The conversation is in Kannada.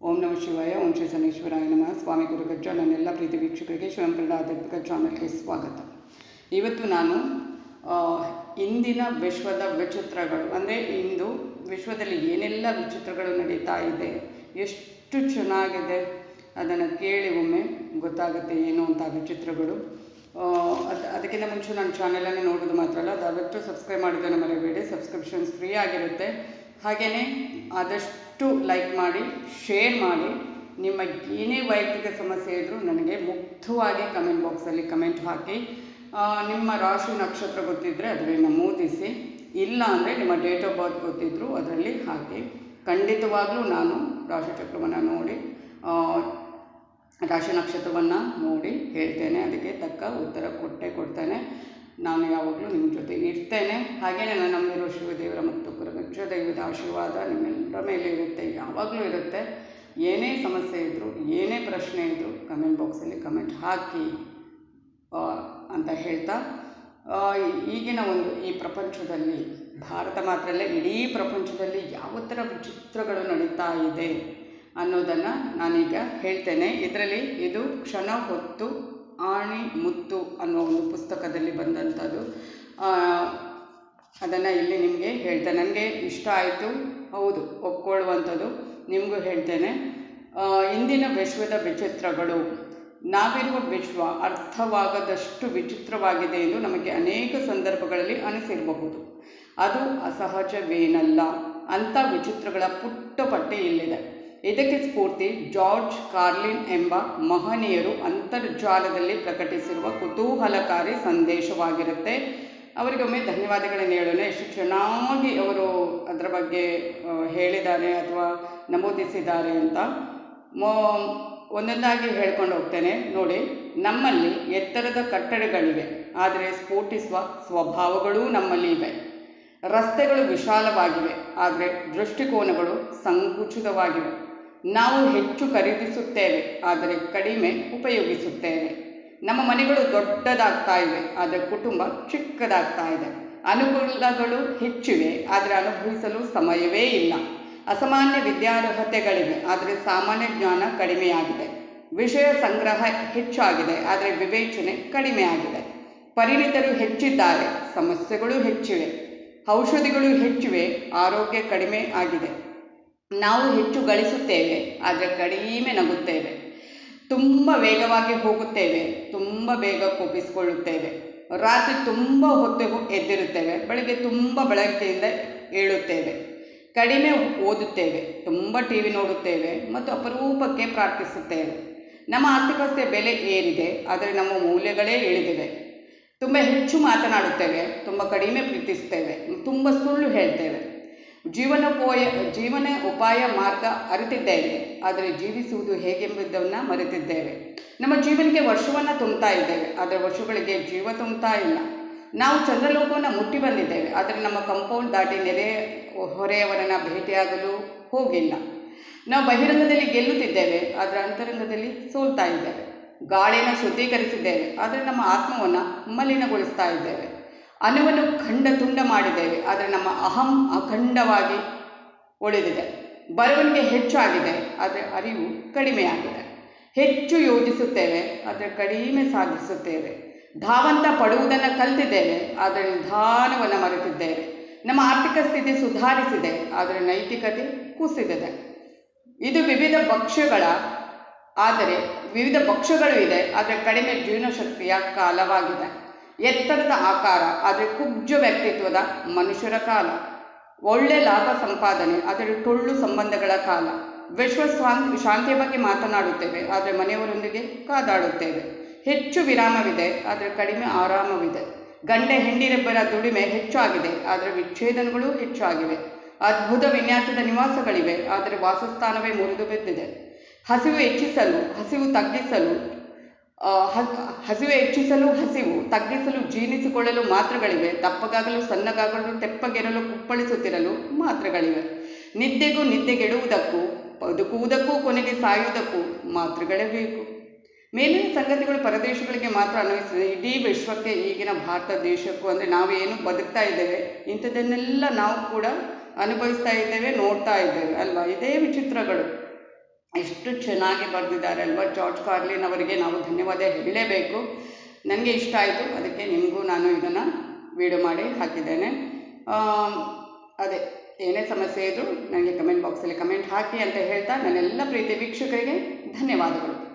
ಓಂ ನಮಃ ಶಿವಾಯ. ಓಂ ಶ್ರೀ ಶನೇಶ್ವರಾಯ ನಮಃ. ಸ್ವಾಮಿ ಗುರುಗಜ್ಜ. ನನ್ನೆಲ್ಲ ಪ್ರೀತಿ ವೀಕ್ಷಕರಿಗೆ ಶಿವಂಪ್ರಡ ಆಧ್ಯಾತ್ಮಿಕ ಚಾನಲ್ಗೆ ಸ್ವಾಗತ. ಇವತ್ತು ನಾನು ಇಂದಿನ ವಿಶ್ವದ ವಿಚಿತ್ರಗಳು, ಅಂದರೆ ಇಂದು ವಿಶ್ವದಲ್ಲಿ ಏನೆಲ್ಲ ವಿಚಿತ್ರಗಳು ನಡೀತಾ ಇದೆ, ಎಷ್ಟು ಚೆನ್ನಾಗಿದೆ, ಅದನ್ನು ಕೇಳಿ ಒಮ್ಮೆ ಗೊತ್ತಾಗುತ್ತೆ ಏನು ಅಂತ ವಿಚಿತ್ರಗಳು. ಅದಕ್ಕಿಂತ ಮುಂಚೆ ನನ್ನ ಚಾನಲನ್ನು ನೋಡೋದು ಮಾತ್ರ ಅಲ್ಲ, ದಯವಿಟ್ಟು ಸಬ್ಸ್ಕ್ರೈಬ್ ಮಾಡೋದನ್ನು ಮರೆಯಬೇಡಿ. ಸಬ್ಸ್ಕ್ರಿಪ್ಷನ್ಸ್ ಫ್ರೀ ಆಗಿರುತ್ತೆ. ಹಾಗೆಯೇ ಆದಷ್ಟು ಲೈಕ್ ಮಾಡಿ, ಶೇರ್ ಮಾಡಿ. ನಿಮ್ಮ ಏನೇ ವೈಯಕ್ತಿಕ ಸಮಸ್ಯೆ ಇದ್ದರೂ ನನಗೆ ಮುಕ್ತವಾಗಿ ಕಮೆಂಟ್ ಬಾಕ್ಸಲ್ಲಿ ಕಮೆಂಟ್ ಹಾಕಿ. ನಿಮ್ಮ ರಾಶಿ ನಕ್ಷತ್ರ ಗೊತ್ತಿದ್ದರೆ ಅದರಲ್ಲಿ ನಮೂದಿಸಿ, ಇಲ್ಲ ಅಂದರೆ ನಿಮ್ಮ ಡೇಟ್ ಆಫ್ ಬರ್ತ್ ಗೊತ್ತಿದ್ದರೂ ಅದರಲ್ಲಿ ಹಾಕಿ. ಖಂಡಿತವಾಗಲೂ ನಾನು ರಾಶಿಚಕ್ರವನ್ನು ನೋಡಿ, ರಾಶಿ ನಕ್ಷತ್ರವನ್ನು ನೋಡಿ ಹೇಳ್ತೇನೆ. ಅದಕ್ಕೆ ತಕ್ಕ ಉತ್ತರ ಕೊಡ್ತೇನೆ. ನಾನು ಯಾವಾಗಲೂ ನಿಮ್ಮ ಜೊತೆ ಇರ್ತೇನೆ. ಹಾಗೆಯೇ ನಾನು ನಂಬಿರೋ ಶಿವದೇವರ ಮತ್ತು ಗುರುಗಜ್ಜ ದೈವದ ಆಶೀರ್ವಾದ ನಿಮ್ಮೆಲ್ಲರ ಮೇಲೆ ಇರುತ್ತೆ, ಯಾವಾಗಲೂ ಇರುತ್ತೆ. ಏನೇ ಸಮಸ್ಯೆ ಇದ್ದರೂ, ಏನೇ ಪ್ರಶ್ನೆ ಇದ್ದರೂ ಕಮೆಂಟ್ ಬಾಕ್ಸಲ್ಲಿ ಕಮೆಂಟ್ ಹಾಕಿ ಅಂತ ಹೇಳ್ತಾ, ಈಗಿನ ಈ ಪ್ರಪಂಚದಲ್ಲಿ, ಭಾರತ ಮಾತ್ರ ಅಲ್ಲ ಇಡೀ ಪ್ರಪಂಚದಲ್ಲಿ ಯಾವ ಥರ ವಿಚಿತ್ರಗಳು ನಡೀತಾ ಇದೆ ಅನ್ನೋದನ್ನು ನಾನೀಗ ಹೇಳ್ತೇನೆ. ಇದರಲ್ಲಿ ಇದು ಕ್ಷಣ ಹೊತ್ತು ಆಣಿ ಮುತ್ತು ಅನ್ನೋ ಒಂದು ಪುಸ್ತಕದಲ್ಲಿ ಬಂದಂಥದ್ದು. ಅದನ್ನು ಇಲ್ಲಿ ನಿಮಗೆ ಹೇಳ್ತೇನೆ. ನನಗೆ ಇಷ್ಟ ಆಯಿತು, ಹೌದು, ಒಪ್ಕೊಳ್ಳುವಂಥದ್ದು. ನಿಮಗೂ ಹೇಳ್ತೇನೆ. ಇಂದಿನ ವಿಶ್ವದ ವಿಚಿತ್ರಗಳು. ನಾವಿರುವ ವಿಶ್ವ ಅರ್ಥವಾಗದಷ್ಟು ವಿಚಿತ್ರವಾಗಿದೆ ಎಂದು ನಮಗೆ ಅನೇಕ ಸಂದರ್ಭಗಳಲ್ಲಿ ಅನಿಸಿರಬಹುದು. ಅದು ಅಸಹಜವೇನಲ್ಲ. ಅಂಥ ವಿಚಿತ್ರಗಳ ಪುಟ್ಟ ಪಟ್ಟಿ ಇಲ್ಲಿದೆ. ಇದಕ್ಕೆ ಸ್ಫೂರ್ತಿ ಜಾರ್ಜ್ ಕಾರ್ಲಿನ್ ಎಂಬ ಮಹನೀಯರು ಅಂತರ್ಜಾಲದಲ್ಲಿ ಪ್ರಕಟಿಸಿರುವ ಕುತೂಹಲಕಾರಿ ಸಂದೇಶವಾಗಿರುತ್ತೆ. ಅವರಿಗೊಮ್ಮೆ ಧನ್ಯವಾದಗಳನ್ನು ಹೇಳೋಣ. ಎಷ್ಟು ಚೆನ್ನಾಗಿ ಅವರು ಅದರ ಬಗ್ಗೆ ಹೇಳಿದ್ದಾರೆ ಅಥವಾ ನಮೂದಿಸಿದ್ದಾರೆ ಅಂತ. ಒಂದೊಂದಾಗಿ ಹೇಳ್ಕೊಂಡು ಹೋಗ್ತೇನೆ ನೋಡಿ. ನಮ್ಮಲ್ಲಿ ಎತ್ತರದ ಕಟ್ಟಡಗಳಿವೆ, ಆದರೆ ಸ್ಫೋಟಿಸುವ ಸ್ವಭಾವಗಳೂ ನಮ್ಮಲ್ಲಿ ಇವೆ. ರಸ್ತೆಗಳು ವಿಶಾಲವಾಗಿವೆ, ಆದರೆ ದೃಷ್ಟಿಕೋನಗಳು ಸಂಕುಚಿತವಾಗಿವೆ. ನಾವು ಹೆಚ್ಚು ಖರೀದಿಸುತ್ತೇವೆ, ಆದರೆ ಕಡಿಮೆ ಉಪಯೋಗಿಸುತ್ತೇವೆ. ನಮ್ಮ ಮನೆಗಳು ದೊಡ್ಡದಾಗ್ತಾ ಇವೆ, ಆದರೆ ಕುಟುಂಬ ಚಿಕ್ಕದಾಗ್ತಾ ಇದೆ. ಅನುಕೂಲಗಳು ಹೆಚ್ಚಿವೆ, ಆದರೆ ಅನುಭವಿಸಲು ಸಮಯವೇ ಇಲ್ಲ. ಅಸಾಮಾನ್ಯ ವಿದ್ಯಾರ್ಹತೆಗಳಿವೆ, ಆದರೆ ಸಾಮಾನ್ಯ ಜ್ಞಾನ ಕಡಿಮೆಯಾಗಿದೆ. ವಿಷಯ ಸಂಗ್ರಹ ಹೆಚ್ಚಾಗಿದೆ, ಆದರೆ ವಿವೇಚನೆ ಕಡಿಮೆಯಾಗಿದೆ. ಪರಿಣಿತರು ಹೆಚ್ಚಿದ್ದಾರೆ, ಸಮಸ್ಯೆಗಳು ಹೆಚ್ಚಿವೆ. ಔಷಧಿಗಳು ಹೆಚ್ಚಿವೆ, ಆರೋಗ್ಯ ಕಡಿಮೆ ಆಗಿದೆ. ನಾವು ಹೆಚ್ಚು ಗಳಿಸುತ್ತೇವೆ, ಆದರೆ ಕಡಿಮೆ ನಗುತ್ತೇವೆ. ತುಂಬ ವೇಗವಾಗಿ ಹೋಗುತ್ತೇವೆ, ತುಂಬ ಬೇಗ ಕೋಪಿಸಿಕೊಳ್ಳುತ್ತೇವೆ. ರಾತ್ರಿ ತುಂಬ ಹೊತ್ತು ಎದ್ದಿರುತ್ತೇವೆ, ಬೆಳಗ್ಗೆ ತುಂಬ ಬೆಳಗ್ಗೆಯಿಂದ ಏಳುತ್ತೇವೆ. ಕಡಿಮೆ ಓದುತ್ತೇವೆ, ತುಂಬ TV ನೋಡುತ್ತೇವೆ ಮತ್ತು ಅಪರೂಪಕ್ಕೆ ಪ್ರಾರ್ಥಿಸುತ್ತೇವೆ. ನಮ್ಮ ಆಸ್ತಿಪಾಸ್ತಿಯ ಬೆಲೆ ಏರಿದೆ, ಆದರೆ ನಮ್ಮ ಮೌಲ್ಯಗಳೇ ಇಳಿದಿವೆ. ತುಂಬ ಹೆಚ್ಚು ಮಾತನಾಡುತ್ತೇವೆ, ತುಂಬ ಕಡಿಮೆ ಪ್ರೀತಿಸುತ್ತೇವೆ, ತುಂಬ ಸುಳ್ಳು ಹೇಳ್ತೇವೆ. ಜೀವನ ಉಪಾಯ ಮಾರ್ಗ ಅರಿತಿದ್ದೇವೆ, ಆದರೆ ಜೀವಿಸುವುದು ಹೇಗೆಂಬುದನ್ನು ಮರೆತಿದ್ದೇವೆ. ನಮ್ಮ ಜೀವನಕ್ಕೆ ವರ್ಷವನ್ನು ತುಂಬುತ್ತಾ ಇದ್ದೇವೆ, ಆದರೆ ವರ್ಷಗಳಿಗೆ ಜೀವ ತುಂಬುತ್ತಾ ಇಲ್ಲ. ನಾವು ಚಂದ್ರಲೋಕವನ್ನು ಮುಟ್ಟಿ ಬಂದಿದ್ದೇವೆ, ಆದರೆ ನಮ್ಮ ಕಂಪೌಂಡ್ ದಾಟಿ ಹೊರೆಯವರನ್ನು ಭೇಟಿಯಾಗಲು ಹೋಗಿಲ್ಲ. ನಾವು ಬಹಿರಂಗದಲ್ಲಿ ಗೆಲ್ಲುತ್ತಿದ್ದೇವೆ, ಆದರೆ ಅಂತರಂಗದಲ್ಲಿ ಸೋಲ್ತಾ ಇದ್ದೇವೆ. ಗಾಳಿಯನ್ನು ಶುದ್ಧೀಕರಿಸಿದ್ದೇವೆ, ಆದರೆ ನಮ್ಮ ಆತ್ಮವನ್ನು ಮಲಿನಗೊಳಿಸ್ತಾ ಇದ್ದೇವೆ. ಅನುವನ್ನು ಖಂಡ ತುಂಡ ಮಾಡಿದ್ದೇವೆ, ಆದರೆ ನಮ್ಮ ಅಹಂ ಅಖಂಡವಾಗಿ ಉಳಿದಿದೆ. ಬರವಣಿಗೆ ಹೆಚ್ಚಾಗಿದೆ, ಆದರೆ ಅರಿವು ಕಡಿಮೆಯಾಗಿದೆ. ಹೆಚ್ಚು ಯೋಜಿಸುತ್ತೇವೆ, ಆದರೆ ಕಡಿಮೆ ಸಾಧಿಸುತ್ತೇವೆ. ಧಾವಂತ ಪಡುವುದನ್ನು ಕಲಿತಿದ್ದೇವೆ, ಆದರೆ ನಿಧಾನವನ್ನು ಮರೆತಿದ್ದೇವೆ. ನಮ್ಮ ಆರ್ಥಿಕ ಸ್ಥಿತಿ ಸುಧಾರಿಸಿದೆ, ಆದರೆ ನೈತಿಕತೆ ಕುಸಿದಿದೆ. ಇದು ವಿವಿಧ ಭಕ್ಷ್ಯಗಳು ಇದೆ, ಆದರೆ ಕಡಿಮೆ ಜೀರ್ಣಶಕ್ತಿಯ ಕಾಲವಾಗಿದೆ. ಎತ್ತರದ ಆಕಾರ, ಆದರೆ ಕುಬ್ಜ ವ್ಯಕ್ತಿತ್ವದ ಮನುಷ್ಯರ ಕಾಲ. ಒಳ್ಳೆ ಲಾಭ ಸಂಪಾದನೆ, ಆದರೆ ಟೊಳ್ಳು ಸಂಬಂಧಗಳ ಕಾಲ. ವಿಶ್ವ ಶಾಂತಿಯ ಬಗ್ಗೆ ಮಾತನಾಡುತ್ತೇವೆ, ಆದರೆ ಮನೆಯವರೊಂದಿಗೆ ಕಾದಾಡುತ್ತೇವೆ. ಹೆಚ್ಚು ವಿರಾಮವಿದೆ, ಆದರೆ ಕಡಿಮೆ ಆರಾಮವಿದೆ. ಗಂಡ ಹೆಂಡಿರಿಬ್ಬರ ದುಡಿಮೆ ಹೆಚ್ಚಾಗಿದೆ, ಆದರೆ ವಿಚ್ಛೇದನಗಳು ಹೆಚ್ಚಾಗಿವೆ. ಅದ್ಭುತ ವಿನ್ಯಾಸದ ನಿವಾಸಗಳಿವೆ, ಆದರೆ ವಾಸಸ್ಥಾನವೇ ಮುರಿದು ಬಿದ್ದಿದೆ. ಹಸಿವು ಹೆಚ್ಚಿಸಲು ತಗ್ಗಿಸಲು ಜೀರ್ಣಿಸಿಕೊಳ್ಳಲು ಮಾತ್ರೆಗಳಿವೆ. ದಪ್ಪಗಾಗಲು, ಸಣ್ಣಗಾಗಲು, ತೆಪ್ಪಗಿರಲು, ಕುಪ್ಪಳಿಸುತ್ತಿರಲು ಮಾತ್ರೆಗಳಿವೆ. ನಿದ್ದೆಗೆಡುವುದಕ್ಕೂ ಬದುಕುವುದಕ್ಕೂ ಕೊನೆಗೆ ಸಾಯುವುದಕ್ಕೂ ಮಾತ್ರೆಗಳೇ ಬೇಕು. ಮೇಲಿನ ಸಂಗತಿಗಳು ಪರದೇಶಗಳಿಗೆ ಮಾತ್ರ ಅನ್ವಯಿಸಿದೆ, ಇಡೀ ವಿಶ್ವಕ್ಕೆ, ಈಗಿನ ಭಾರತ ದೇಶಕ್ಕೂ. ಅಂದರೆ ನಾವೇನು ಬದುಕ್ತಾ ಇದ್ದೇವೆ, ಇಂಥದ್ದನ್ನೆಲ್ಲ ನಾವು ಕೂಡ ಅನುಭವಿಸ್ತಾ ಇದ್ದೇವೆ, ನೋಡ್ತಾ ಇದ್ದೇವೆ ಅಲ್ವಾ. ಇದೇ ವಿಚಿತ್ರಗಳು. ಎಷ್ಟು ಚೆನ್ನಾಗಿ ಬರೆದಿದ್ದಾರೆ ಅಲ್ವಾ. ಜಾರ್ಜ್ ಕಾರ್ಲಿನ್ ಅವರಿಗೆ ನಾವು ಧನ್ಯವಾದ ಹೇಳಲೇಬೇಕು. ನನಗೆ ಇಷ್ಟ ಆಯಿತು, ಅದಕ್ಕೆ ನಿಮಗೂ ನಾನು ಇದನ್ನು ವಿಡಿಯೋ ಮಾಡಿ ಹಾಕಿದ್ದೇನೆ. ಅದೇ ಏನೇ ಸಮಸ್ಯೆ ಇದ್ದರೂ ನನಗೆ ಕಮೆಂಟ್ ಬಾಕ್ಸಲ್ಲಿ ಕಮೆಂಟ್ ಹಾಕಿ ಅಂತ ಹೇಳ್ತಾ, ನನ್ನೆಲ್ಲ ಪ್ರೀತಿ ವೀಕ್ಷಕರಿಗೆ ಧನ್ಯವಾದಗಳು.